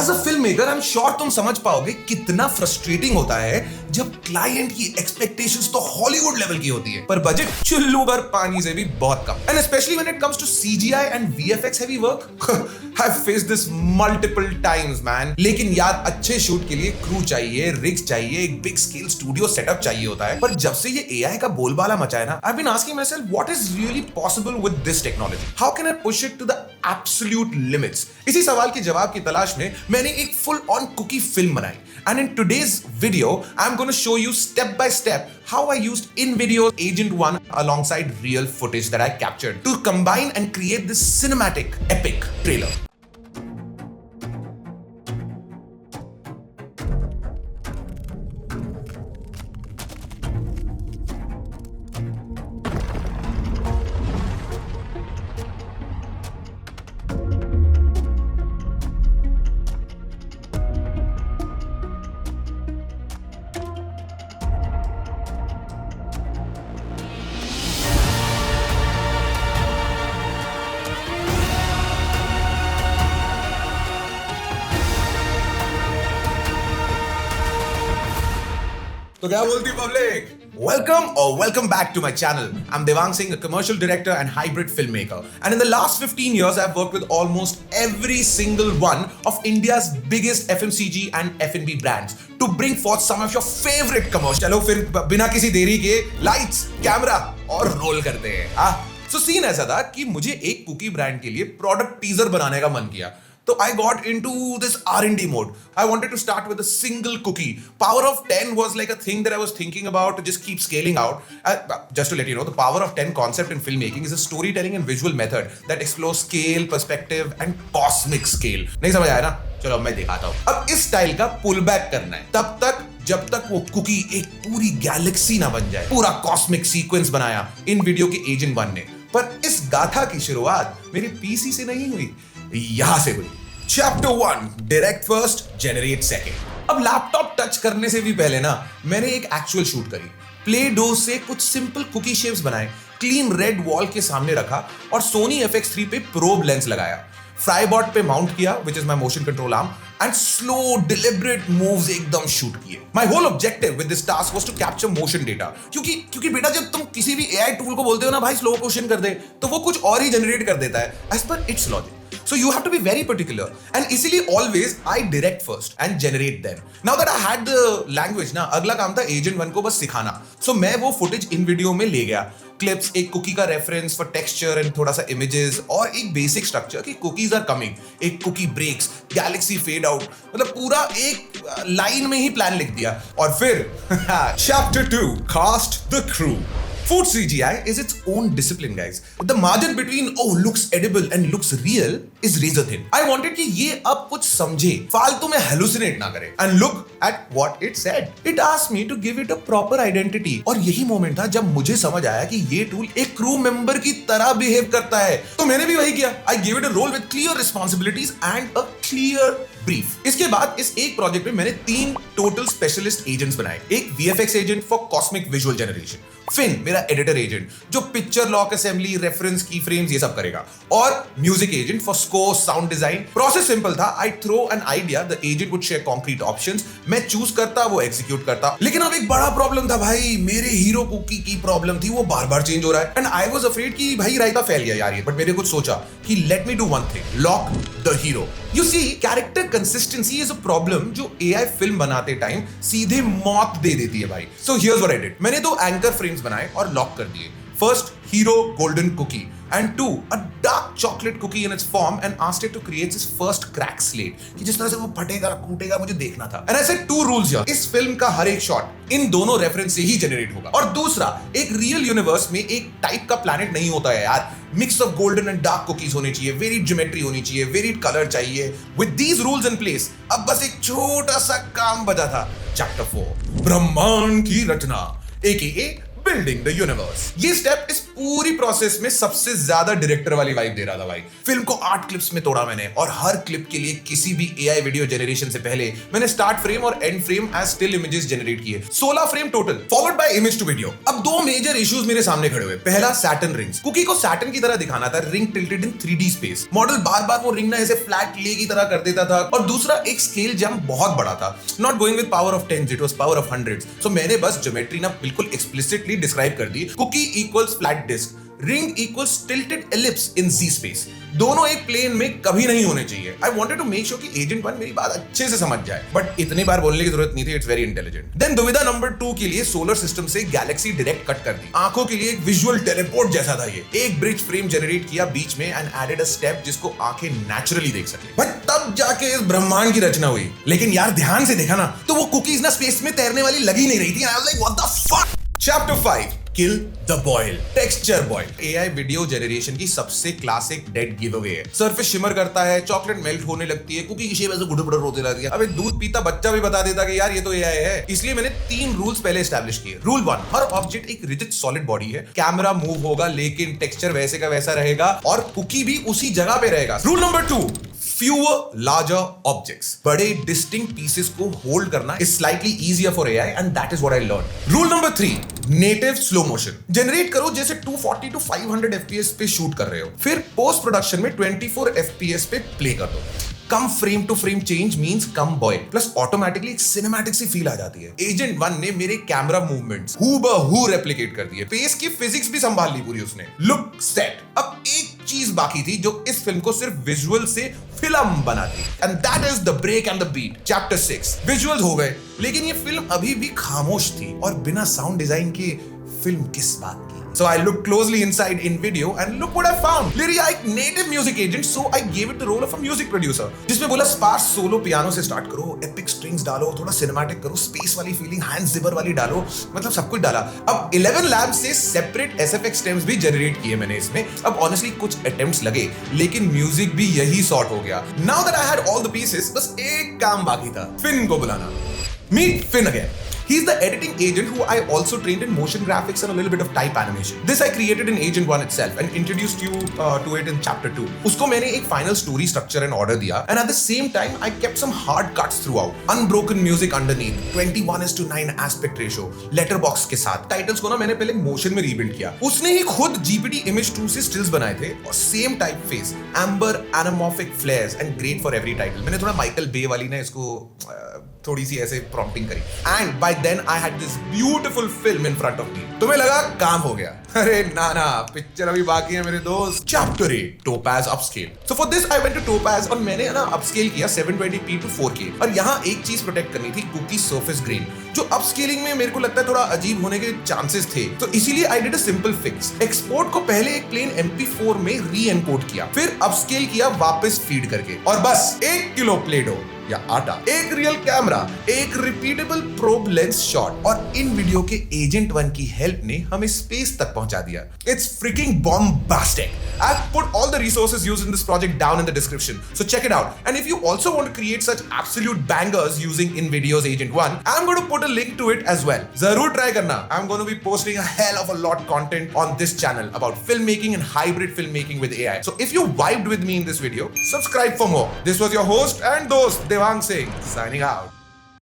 As a filmmaker I am sure तुम समझ पाओगे कितना फ्रस्ट्रेटिंग होता है जब क्लाइंट की एक्सपेक्टेशंस तो हॉलीवुड लेवल की होती है पर बजट चुल्लू भर पानी से भी बहुत कम। And specially when it comes to CGI and VFX heavy work I have faced this multiple times man. लेकिन यार अच्छे शूट के लिए क्रू चाहिए, रिग्स चाहिए, एक बिग स्केल स्टूडियो सेटअप चाहिए होता है। पर जब से ये एआई का बोलबाला मचा है ना, I have been asking myself what is really possible with this technology, how can I push it to the absolute limits. इसी सवाल के जवाब की तलाश में मैंने एक फुल ऑन कुकी फिल्म बनाई and in today's video I'm going to show you step by step how I used InVideo Agent 1 alongside real footage that I captured to combine and create this cinematic epic trailer. तो क्या बोलती public? Welcome back to my channel. I'm Devang Singh, a commercial director and hybrid filmmaker. And in the last 15 years, I've worked with almost every single one of India's biggest FMCG and F&B brands to bring forth some of your favorite commercials. चलो फिर बिना किसी देरी के lights, camera और roll करते हैं। So scene ऐसा था कि मुझे एक कुकी ब्रांड के लिए प्रोडक्ट टीजर बनाने का मन किया। So I got into this R&D mode. I wanted to start with a single cookie. Power of 10 was like a thing that I was thinking about to just keep scaling out. Just to let you know, the Power of 10 concept in filmmaking is a storytelling and visual method that explores scale, perspective and cosmic scale. नहीं समझ आया ना? चलो मैं दिखाता हूँ। अब इस स्टाइल का पुल बैक करना है तब तक जब तक वो कुकी एक पूरी गैलेक्सी ना बन जाए। पूरा कॉस्मिक सीक्वेंस बनाया इन वीडियो के एजेंट 1 ने। पर इस गाथा की शुरुआत मेरे पीसी से नहीं हुई, यहां से हुई। Chapter 1 direct first generate second. अब लैपटॉप टच करने से भी पहले ना मैंने एक एक्चुअल शूट करी। प्ले डो से कुछ सिंपल कुकी शेप्स बनाए, क्लीन रेड वॉल के सामने रखा और सोनी FX3 पे प्रोब लेंस लगाया, फ्राईबॉट पे माउंट किया which is my motion control arm and slow deliberate moves एकदम शूट किए। My whole objective with this task was to capture motion data, क्योंकि बेटा जब तुम किसी भी एआई टूल को बोलते हो ना भाई स्लो मोशन कर दे, तो वो कुछ और ही जनरेट कर देता है एज पर it's logic. So you have to be very particular and इसीलिए always I direct first and generate them. Now that I had the language ना, अगला काम था एजेंट 1 को बस सिखाना। So मैं वो फुटेज इन वीडियो में ले गया, क्लिप्स, एक कुकी का रेफरेंस फॉर टेक्सचर एंड थोड़ा सा इमेजेस और एक बेसिक स्ट्रक्चर कि कुकीज आर कमिंग, एक cookie breaks, galaxy fade out, मतलब पूरा एक लाइन में ही प्लान लिख दिया। और फिर chapter 2 cast the crew. Food CGI is its own discipline, guys. The margin between looks edible and looks real is razor thin. I wanted कि ये अब कुछ समझे, फालतू में hallucinate ना करे। And look at what it said. It asked me to give it a proper identity. और यही मोमेंट था जब मुझे समझ आया कि ये टूल एक क्रू मेंबर की तरह बिहेव करता है। तो मैंने भी वही किया। I gave it a role with clear responsibilities and a clear brief. इसके बाद इस एक प्रोजेक्ट में मैंने 3 टोटल स्पेशलिस्ट एजेंट्स बनाए। एक VFX agent for cosmic visual generation, फिन मेरा एडिटर एजेंट जो picture lock assembly, reference, key frames ये सब करेगा, और music agent for score, sound design. Process simple था। I throw an idea, the agent would share concrete options, मैं choose करता, वो एग्जीक्यूट करता। लेकिन अब एक बड़ा प्रॉब्लम था भाई, मेरे हीरो कुकी की प्रॉब्लम थी, वो बार बार चेंज हो रहा है। एंड आई वाज अफ्रेड कि भाई रायता फैल गया यार ये। बट मैंने कुछ सोचा कि let me do one thing, lock the hero. You see character consistency is a problem जो एआई फिल्म बनाते टाइम सीधे मौत दे देती है भाई। So here's what I did, मैंने 2 एंकर फ्रेम्स बनाए और लॉक कर दिए। First hero golden cookie and 2 a dark chocolate cookie in its form and asked it to create its first crack slate कि जिस तरह से वो फटेगा कूटेगा मुझे देखना था। And I said 2 rules here, इस फिल्म का हर एक शॉट इन दोनों रेफरेंस से ही जनरेट होगा। और दूसरा, एक रियल यूनिवर्स में एक टाइप का प्लैनेट नहीं होता है यार, mix of golden and dark cookies होने चाहिए, वेरिड ज्योमेट्री होनी चाहिए, वेरिड कलर चाहिए। With these rules in place अब बस एक छोटा सा काम बचा था। चैप्टर 4 ब्रह्मांड की रचना AKA बिल्डिंग द यूनिवर्स। ये स्टेप इस पूरी प्रोसेस में सबसे ज्यादा डायरेक्टर वाली वाइब दे रहा था भाई। फिल्म को 8 क्लिप्स में तोड़ा मैंने, और हर क्लिप के लिए किसी भी एआई वीडियो जनरेशन से पहले मैंने स्टार्ट फ्रेम और end frame as still images generate किए। 16 frame total, followed by image to video. अब दो मेजर इश्यूज मेरे सामने खड़े हुए। पहला, सैटर्न रिंग्स। कुकी को सैटर्न की तरह दिखाना था, ring tilted in 3D space. Model बार बार वो रिंग ना ऐसे फ्लैट ले की तरह कर देता था। और दूसरा, एक स्केल जंप बहुत बड़ा था। Not going with power of 10s, it was power of 100s। So मैंने बस ज्योमेट्री ना बिल्कुल एक्सप्लिसिटली डिस्क्राइब कर दी। Cookie equals flat disc, ring equals tilted ellipse in Z space. दोनों एक प्लेन में कभी नहीं होने चाहिए। I wanted to make sure कि एजेंट 1 मेरी बात अच्छे से समझ जाए, बट इतनी बार बोलने की जरूरत नहीं थी। It's very intelligent. देन दुविधा नंबर 2 के लिए सोलर सिस्टम से गैलेक्सी डायरेक्ट कट कर दी। आंखों के लिए एक विजुअल टेलीपोर्ट जैसा था ये। एक ब्रिज फ्रेम जनरेट किया बीच में एंड एडेड अ स्टेप जिसको आंखें नेचुरली देख सके। बट तब जाके इस ब्रह्मांड की रचना हुई। लेकिन यार ध्यान से देखा ना तो वो कुकीज ना स्पेस में तैरने वाली लगी नहीं रही थी। I was like what the fuck. Chapter 5, kill the boil, texture boil. AI video generation की सबसे क्लासिक डेड गिवअवे है। सरफेस शिमर करता है, चॉकलेट मेल्ट होने लगती है, कुकी की शेप ऐसे गुड़गुड़ रोते रहती है। अब एक दूध पीता बच्चा भी बता देता कि यार ये तो एआई है। इसलिए मैंने 3 रूल्स पहले एस्टैब्लिश किए। रूल 1, हर ऑब्जेक्ट एक रिजिड सॉलिड बॉडी है। कैमरा मूव होगा लेकिन टेक्सचर वैसे का वैसा रहेगा और कुकी भी उसी जगह पे रहेगा। Rule number 2, fewer larger objects. बड़े distinct pieces को hold करना is slightly easier for AI and that is what I learned. Rule number 3, native slow motion. Generate करो जैसे 240 to 500 FPS पे शूट कर रहे हो, फिर पोस्ट प्रोडक्शन में 24 FPS पे प्ले कर दो। कम frame to frame change means कम बॉयल, प्लस ऑटोमेटिकली एक सिनेमैटिक सी फील आ जाती है। एजेंट 1 ने मेरे कैमरा मूवमेंट्स हूबहू रेप्लिकेट कर दिए। फेस की फिजिक्स भी संभाल ली पूरी उसने। Look set. अब एक चीज बाकी थी जो इस फिल्म को सिर्फ विजुअल से फिल्म बनाती, and that is the break and the beat. Chapter 6, visuals हो गए लेकिन ये फिल्म अभी भी खामोश थी, और बिना साउंड डिजाइन के फिल्म किस बात की। So I looked closely inside in video and look what I found. Lyria एक native music agent, so I gave it the role of a music producer. जिसमें बोला sparse solo piano से start करो, epic strings डालो, थोड़ा cinematic करो, space वाली feeling, Hans Zimmer वाली डालो, मतलब सब कुछ डाला। अब 11 labs से separate SFX stems भी generate किए मैंने इसमें। अब honestly कुछ attempts लगे, लेकिन music भी यही sort हो गया। Now that I had all the pieces, बस एक काम बाकी था, Finn को बुलाना। Meet Finn again. He's the editing agent who I also trained in motion graphics and a little bit of type animation. This I created in Agent 1 itself and introduced you to it in Chapter 2. उसको मैंने एक final story structure and order दिया, and at the same time I kept some hard cuts throughout. Unbroken music underneath, 21:9 aspect ratio, letterbox के साथ। Titles को ना मैंने पहले motion में rebuild किया। उसने ही खुद GPT Image 2 से stills बनाए थे, और same typeface, amber anamorphic flares and great for every title. मैंने थोड़ा Michael Bay वाली ना इसको थोड़ी सी ऐसे प्रॉम्प्टिंग करी, and by then I had this beautiful film in front of me. तुम्हें लगा काम हो गया? अरे ना ना, पिक्चर अभी बाकी है मेरे दोस्त। Chapter 8, Topaz upscale. So for this I went to Topaz, और मैंने ना अपस्केल किया 720p to 4K। और यहाँ एक चीज प्रोटेक्ट करनी थी, कुकी सरफेस ग्रेन, जो अपस्केलिंग में मेरे को लगता है थोड़ा अजीब होने के चांसेस थे। तो इसीलिए I did a simple fix. Export को पहले एक प्लेन MP4 में री एनकोड किया, फिर अपस्केल किया वापस फीड करके, और बस 1 किलो प्ले-डो या आटा, एक रियल कैमरा, एक रिपीटेबल प्रोब लेंस शॉट, और इन वीडियो के एजेंट 1 की हेल्प ने हमें स्पेस तक पहुंचा दिया। It's freaking bombastic. I've put all the resources used in this project down in the description, so check it out. And if you also want to create such absolute bangers using InVideo's Agent 1, I'm going to put a link to it as well. जरूर try करना. I'm going to be posting a hell of a lot content on this channel about filmmaking and hybrid filmmaking with AI. So if you vibed with me in this video, subscribe for more. This was your host and dost Devang Singh, signing out.